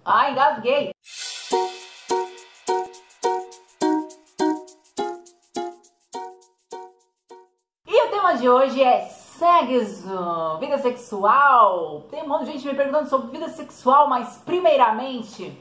Ai, engasguei. E o tema de hoje é sexo, vida sexual. Tem um monte de gente me perguntando sobre vida sexual, mas primeiramente,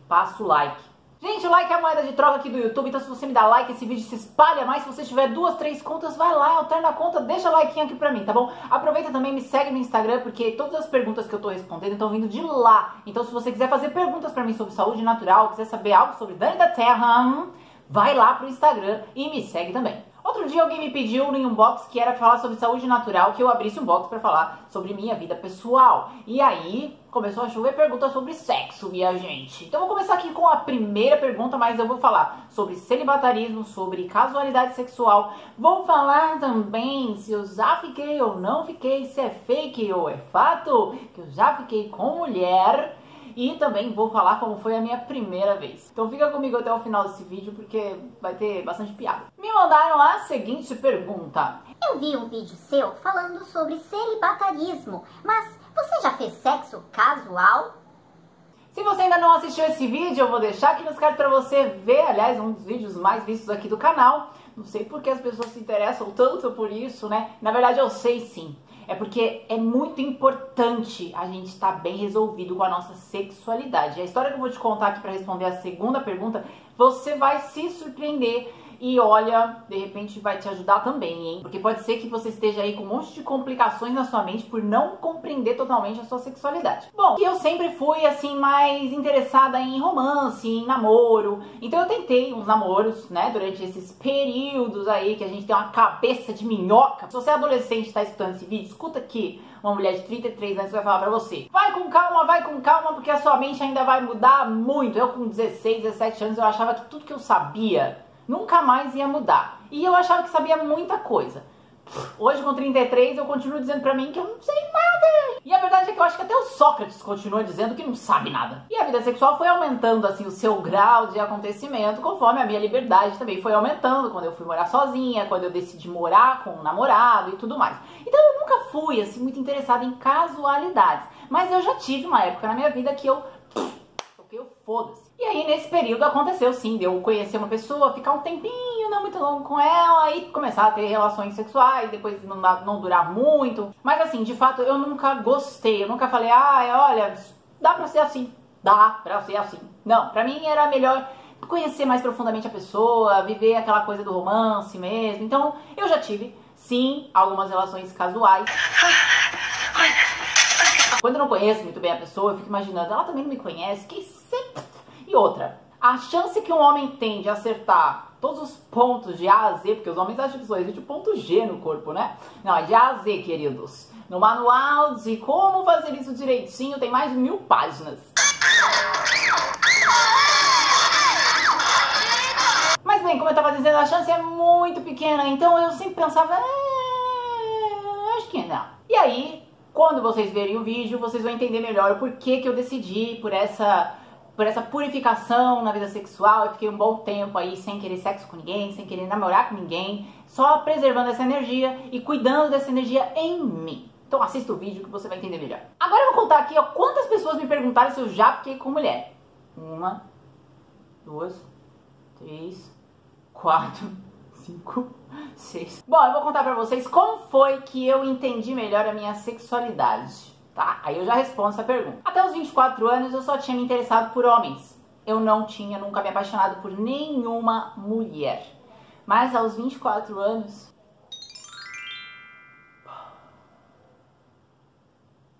passa o like. Gente, o like é a moeda de troca aqui do YouTube, então se você me dá like, esse vídeo se espalha mais. Se você tiver 2, 3 contas, vai lá, alterna a conta, deixa like aqui pra mim, tá bom? Aproveita também, me segue no Instagram, porque todas as perguntas que eu tô respondendo estão vindo de lá. Então se você quiser fazer perguntas pra mim sobre saúde natural, quiser saber algo sobre Dani da Terra, vai lá pro Instagram e me segue também. Outro dia alguém me pediu em um box que era falar sobre saúde natural, que eu abrisse um box pra falar sobre minha vida pessoal. E aí começou a chover perguntas sobre sexo, minha gente. Então eu vou começar aqui com a primeira pergunta, mas eu vou falar sobre celibatarismo, sobre casualidade sexual. Vou falar também se eu já fiquei ou não fiquei, se é fake ou é fato, que eu já fiquei com mulher. E também vou falar como foi a minha primeira vez. Então fica comigo até o final desse vídeo, porque vai ter bastante piada. Me mandaram a seguinte pergunta. Eu vi um vídeo seu falando sobre celibatarismo, mas você já fez sexo casual? Se você ainda não assistiu esse vídeo, eu vou deixar aqui nos cards pra você ver. Aliás, um dos vídeos mais vistos aqui do canal. Não sei por que as pessoas se interessam tanto por isso, né? Na verdade, eu sei sim. É porque é muito importante a gente estar bem resolvido com a nossa sexualidade. A história que eu vou te contar aqui para responder a segunda pergunta, você vai se surpreender e olha, de repente vai te ajudar também, hein? Porque pode ser que você esteja aí com um monte de complicações na sua mente por não compreender totalmente a sua sexualidade. Bom, eu sempre fui assim mais interessada em romance, em namoro. Então eu tentei uns namoros, né, durante esses períodos aí que a gente tem uma cabeça de minhoca. Se você é adolescente e está escutando esse vídeo, escuta aqui uma mulher de 33 anos vai falar pra você. Vai com calma, porque a sua mente ainda vai mudar muito. Eu com 16, 17 anos eu achava que tudo que eu sabia nunca mais ia mudar. E eu achava que sabia muita coisa. Hoje, com 33, eu continuo dizendo pra mim que eu não sei nada. E a verdade é que eu acho que até o Sócrates continua dizendo que não sabe nada. E a vida sexual foi aumentando, assim, o seu grau de acontecimento conforme a minha liberdade também foi aumentando. Quando eu fui morar sozinha, quando eu decidi morar com um namorado e tudo mais. Então eu nunca fui, assim, muito interessada em casualidades. Mas eu já tive uma época na minha vida que eu foda-se. E aí, nesse período, aconteceu sim, de eu conhecer uma pessoa, ficar um tempinho, não muito longo com ela, e começar a ter relações sexuais, depois não durar muito. Mas assim, de fato, eu nunca gostei, eu nunca falei, olha, dá pra ser assim, dá pra ser assim. Não, pra mim era melhor conhecer mais profundamente a pessoa, viver aquela coisa do romance mesmo. Então, eu já tive, sim, algumas relações casuais. Quando eu não conheço muito bem a pessoa, eu fico imaginando, ela também não me conhece, que sempre... E outra, a chance que um homem tem de acertar todos os pontos de A a Z, porque os homens acham que só existe o ponto G no corpo, né? Não, é de A a Z, queridos. No manual de como fazer isso direitinho, tem mais de 1000 páginas. Mas bem, como eu tava dizendo, a chance é muito pequena, então eu sempre pensava, acho que não. E aí... Quando vocês verem o vídeo, vocês vão entender melhor o porquê que eu decidi por essa purificação na vida sexual. Eu fiquei um bom tempo aí sem querer sexo com ninguém, sem querer namorar com ninguém, só preservando essa energia e cuidando dessa energia em mim. Então assista o vídeo que você vai entender melhor. Agora eu vou contar aqui, ó, quantas pessoas me perguntaram se eu já fiquei com mulher. 1, 2, 3, 4... 5, 6. Bom, eu vou contar pra vocês como foi que eu entendi melhor a minha sexualidade, tá? Aí eu já respondo essa pergunta. Até os 24 anos eu só tinha me interessado por homens. Eu não tinha nunca me apaixonado por nenhuma mulher. Mas aos 24 anos...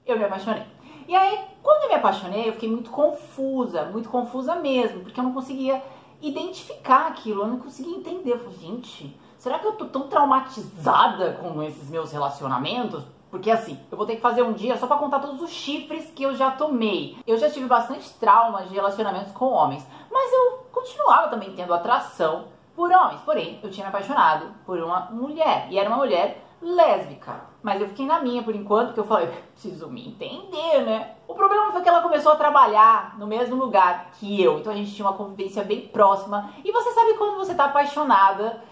eu me apaixonei. E aí, quando eu me apaixonei, eu fiquei muito confusa mesmo, porque eu não conseguia identificar aquilo, eu não conseguia entender. Eu falei, gente, será que eu tô tão traumatizada com esses meus relacionamentos? Porque assim, eu vou ter que fazer um dia só pra contar todos os chifres que eu já tomei. Eu já tive bastante traumas de relacionamentos com homens, mas eu continuava também tendo atração por homens. Porém, eu tinha me apaixonado por uma mulher, e era uma mulher lésbica. Mas eu fiquei na minha por enquanto, porque eu falei, preciso me entender, né? O problema foi que ela começou a trabalhar no mesmo lugar que eu, então a gente tinha uma convivência bem próxima. E você sabe quando você tá apaixonada,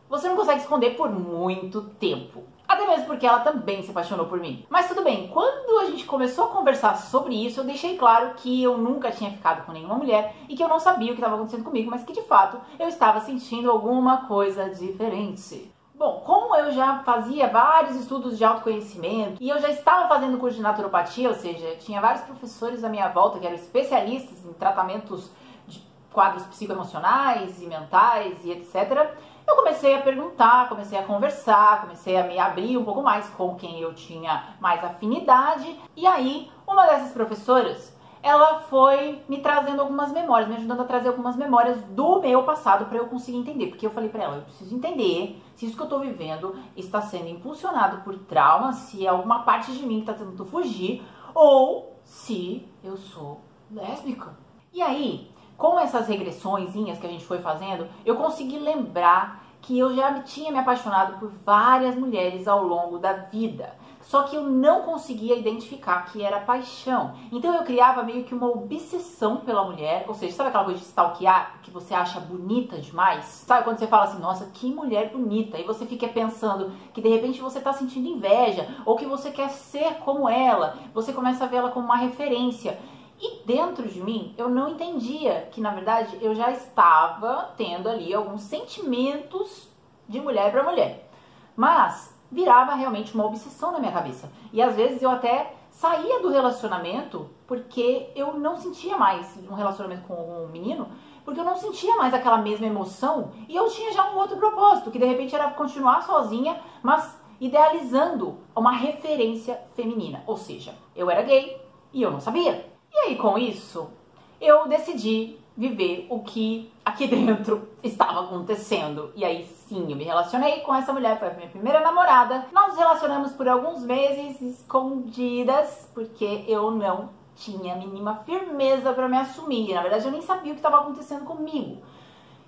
você não consegue esconder por muito tempo. Até Até mesmo porque ela também se apaixonou por mim. Mas tudo bem, quando a gente começou a conversar sobre isso, eu deixei claro que eu nunca tinha ficado com nenhuma mulher e que eu não sabia o que estava acontecendo comigo, mas que de fato eu estava sentindo alguma coisa diferente. Bom, como eu já fazia vários estudos de autoconhecimento e eu já estava fazendo curso de naturopatia, ou seja, tinha vários professores à minha volta que eram especialistas em tratamentos de quadros psicoemocionais e mentais e etc., eu comecei a perguntar, comecei a conversar, comecei a me abrir um pouco mais com quem eu tinha mais afinidade. E aí, uma dessas professoras, ela foi me trazendo algumas memórias, me ajudando a trazer algumas memórias do meu passado para eu conseguir entender. Porque eu falei para ela, eu preciso entender se isso que eu tô vivendo está sendo impulsionado por trauma, se é alguma parte de mim que tá tentando fugir, ou se eu sou lésbica. E aí, com essas regressõezinhas que a gente foi fazendo, eu consegui lembrar que eu já tinha me apaixonado por várias mulheres ao longo da vida. Só que eu não conseguia identificar que era paixão. Então eu criava meio que uma obsessão pela mulher. Ou seja, sabe aquela coisa de stalkear que você acha bonita demais? Sabe quando você fala assim, nossa, que mulher bonita. E você fica pensando que de repente você tá sentindo inveja. Ou que você quer ser como ela. Você começa a ver ela como uma referência. E dentro de mim, eu não entendia que, na verdade, eu já estava tendo ali alguns sentimentos de mulher para mulher. Mas virava realmente uma obsessão na minha cabeça. E às vezes eu até saía do relacionamento porque eu não sentia mais um relacionamento com um menino, porque eu não sentia mais aquela mesma emoção e eu tinha já um outro propósito, que de repente era continuar sozinha, mas idealizando uma referência feminina. Ou seja, eu era gay e eu não sabia. E aí, com isso, eu decidi viver o que aqui dentro estava acontecendo. E aí, sim, eu me relacionei com essa mulher, foi a minha primeira namorada. Nós nos relacionamos por alguns meses escondidas, porque eu não tinha a mínima firmeza para me assumir. Na verdade, eu nem sabia o que estava acontecendo comigo.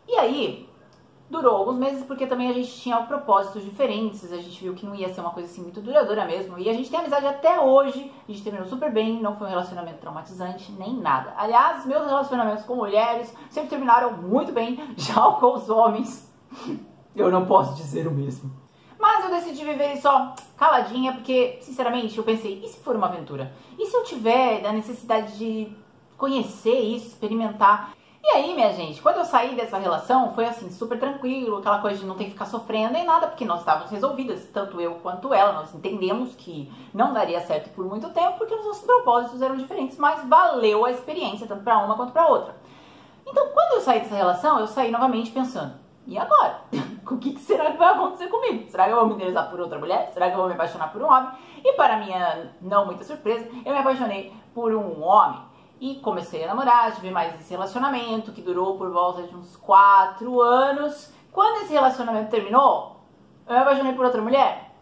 E aí, durou alguns meses porque também a gente tinha propósitos diferentes, a gente viu que não ia ser uma coisa assim muito duradoura mesmo, e a gente tem amizade até hoje, a gente terminou super bem, não foi um relacionamento traumatizante, nem nada. Aliás, meus relacionamentos com mulheres sempre terminaram muito bem, já com os homens, eu não posso dizer o mesmo. Mas eu decidi viver só caladinha, porque, sinceramente, eu pensei, e se for uma aventura? E se eu tiver a necessidade de conhecer isso, experimentar? E aí, minha gente, quando eu saí dessa relação, foi assim, super tranquilo, aquela coisa de não ter que ficar sofrendo nem nada, porque nós estávamos resolvidas, tanto eu quanto ela, nós entendemos que não daria certo por muito tempo, porque os nossos propósitos eram diferentes, mas valeu a experiência, tanto para uma quanto para outra. Então, quando eu saí dessa relação, eu saí novamente pensando, e agora? O que será que vai acontecer comigo? Será que eu vou me interessar por outra mulher? Será que eu vou me apaixonar por um homem? E para minha não muita surpresa, eu me apaixonei por um homem. E comecei a namorar, tive mais esse relacionamento que durou por volta de uns 4 anos. Quando esse relacionamento terminou, eu me apaixonei por outra mulher.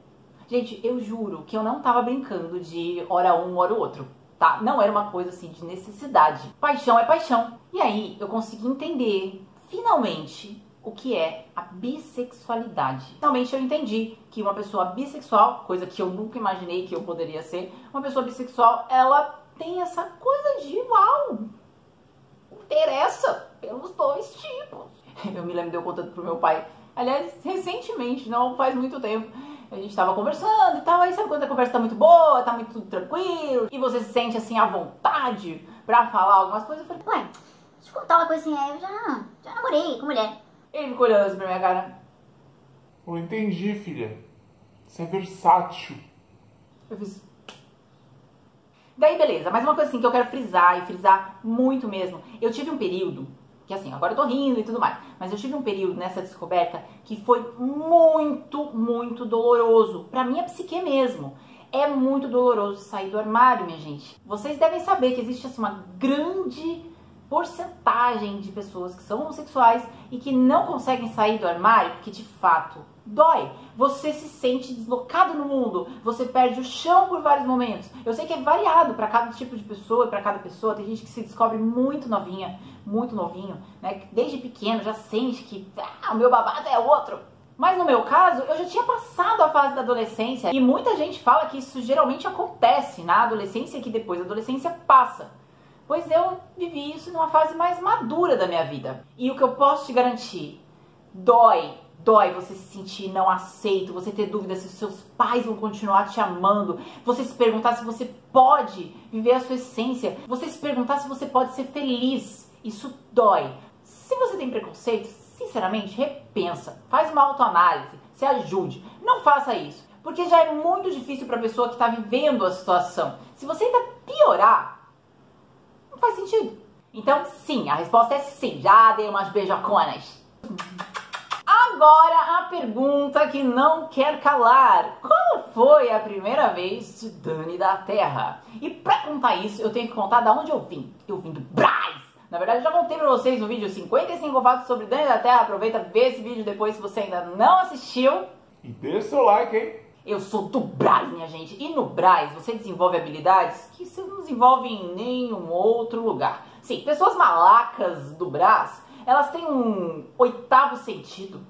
Gente, eu juro que eu não tava brincando de hora um, hora o outro, tá? Não era uma coisa assim de necessidade. Paixão é paixão. E aí eu consegui entender, finalmente, o que é a bissexualidade. Finalmente eu entendi que uma pessoa bissexual, coisa que eu nunca imaginei que eu poderia ser, uma pessoa bissexual, ela tem essa coisa de, uau, interessa pelos dois tipos. Eu me lembro de eu contando pro meu pai, aliás, recentemente, não faz muito tempo, a gente tava conversando e tal, aí sabe quando a conversa tá muito boa, tá muito tudo tranquilo, e você se sente assim à vontade pra falar algumas coisas, eu falei, Ué, deixa eu contar uma coisa assim, eu já namorei com mulher. Ele ficou olhando assim pra minha cara. Eu entendi, filha. Você é versátil. Eu fiz... Daí, beleza, mas uma coisa assim que eu quero frisar, e frisar muito mesmo. Eu tive um período, que assim, agora eu tô rindo e tudo mais, mas eu tive um período nessa descoberta que foi muito, muito doloroso. Pra minha psique mesmo. É muito doloroso sair do armário, minha gente. Vocês devem saber que existe assim, uma grande porcentagem de pessoas que são homossexuais e que não conseguem sair do armário porque de fato dói. Você se sente deslocado no mundo, você perde o chão por vários momentos. Eu sei que é variado para cada tipo de pessoa e para cada pessoa. Tem gente que se descobre muito novinha, muito novinho, né? Desde pequeno já sente que o meu babado é outro. Mas no meu caso, eu já tinha passado a fase da adolescência e muita gente fala que isso geralmente acontece na adolescência e que depois da adolescência passa. Pois eu vivi isso numa fase mais madura da minha vida. E o que eu posso te garantir, dói Dói você se sentir não aceito, você ter dúvida se os seus pais vão continuar te amando, você se perguntar se você pode viver a sua essência, você se perguntar se você pode ser feliz. Isso dói. Se você tem preconceito, sinceramente, repensa, faz uma autoanálise, se ajude. Não faça isso, porque já é muito difícil para a pessoa que está vivendo a situação. Se você ainda piorar, não faz sentido. Então, sim, a resposta é sim. Já dei umas beijoconas. Agora a pergunta que não quer calar. Qual foi a primeira vez de Dani da Terra? E pra contar isso, eu tenho que contar de onde eu vim. Eu vim do Brás. Na verdade, eu já contei pra vocês no vídeo 55 fatos sobre Dani da Terra. Aproveita, vê esse vídeo depois se você ainda não assistiu. E deixa o seu like, hein? Eu sou do Brás, minha gente. E no Brás, você desenvolve habilidades que você não desenvolve em nenhum outro lugar. Sim, pessoas malacas do Brás, elas têm um 8º sentido.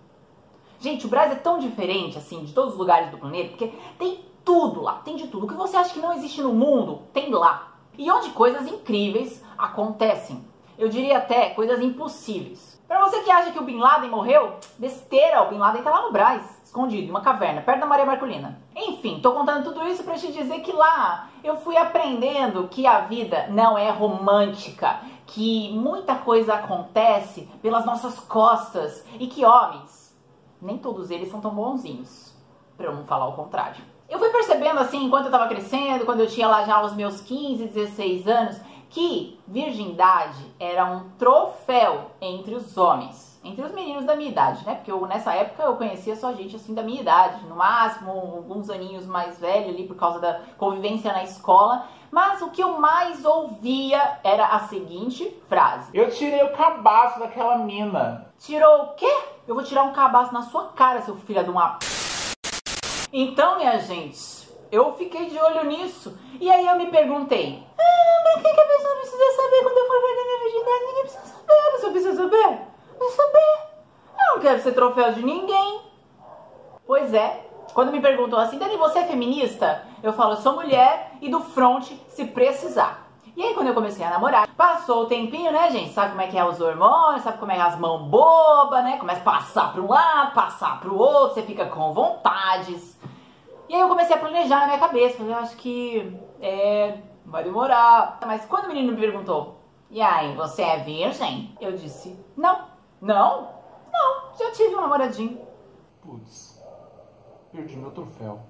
Gente, o Brás é tão diferente, assim, de todos os lugares do planeta, porque tem tudo lá, tem de tudo. O que você acha que não existe no mundo, tem lá. E onde coisas incríveis acontecem. Eu diria até coisas impossíveis. Pra você que acha que o Bin Laden morreu, besteira, o Bin Laden tá lá no Brás, escondido, em uma caverna, perto da Maria Marculina. Enfim, tô contando tudo isso pra te dizer que lá eu fui aprendendo que a vida não é romântica, que muita coisa acontece pelas nossas costas e que homens, nem todos eles são tão bonzinhos, pra eu não falar o contrário. Eu fui percebendo assim, enquanto eu tava crescendo, quando eu tinha lá já os meus 15, 16 anos, que virgindade era um troféu entre os homens, entre os meninos da minha idade, né? Porque nessa época eu conhecia só gente assim da minha idade, no máximo alguns aninhos mais velho ali por causa da convivência na escola. Mas o que eu mais ouvia era a seguinte frase: Eu tirei o cabaço daquela mina. Tirou o quê? Eu vou tirar um cabaço na sua cara, seu filho de uma... Então, minha gente, eu fiquei de olho nisso. E aí eu me perguntei, mas o que a pessoa precisa saber quando eu for perder minha virgindade? Ninguém precisa saber. A pessoa precisa saber? Precisa saber. Eu não quero ser troféu de ninguém. Pois é. Quando me perguntam assim, Dani, você é feminista? Eu falo, eu sou mulher e do front se precisar. E aí quando eu comecei a namorar, passou o tempinho, né, gente? Sabe como é que é os hormônios, sabe como é as mãos bobas, né? Começa a passar para um lado, passar para o outro, você fica com vontades. E aí eu comecei a planejar na minha cabeça, falei, eu acho que vai demorar. Mas quando o menino me perguntou, e aí, você é virgem? Eu disse, não, já tive um namoradinho. Putz, perdi meu troféu.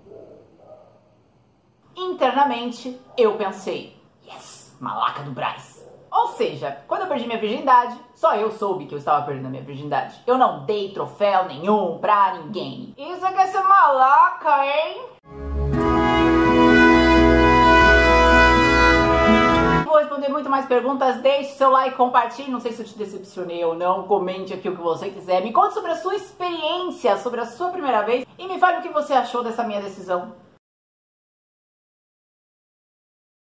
Internamente, eu pensei, yes, malaca do Brás. Ou seja, quando eu perdi minha virgindade, só eu soube que eu estava perdendo a minha virgindade. Eu não dei troféu nenhum pra ninguém. Isso é que é ser malaca, hein? Vou responder muito mais perguntas, deixe seu like, compartilhe, não sei se eu te decepcionei ou não, comente aqui o que você quiser, me conte sobre a sua experiência, sobre a sua primeira vez e me fale o que você achou dessa minha decisão.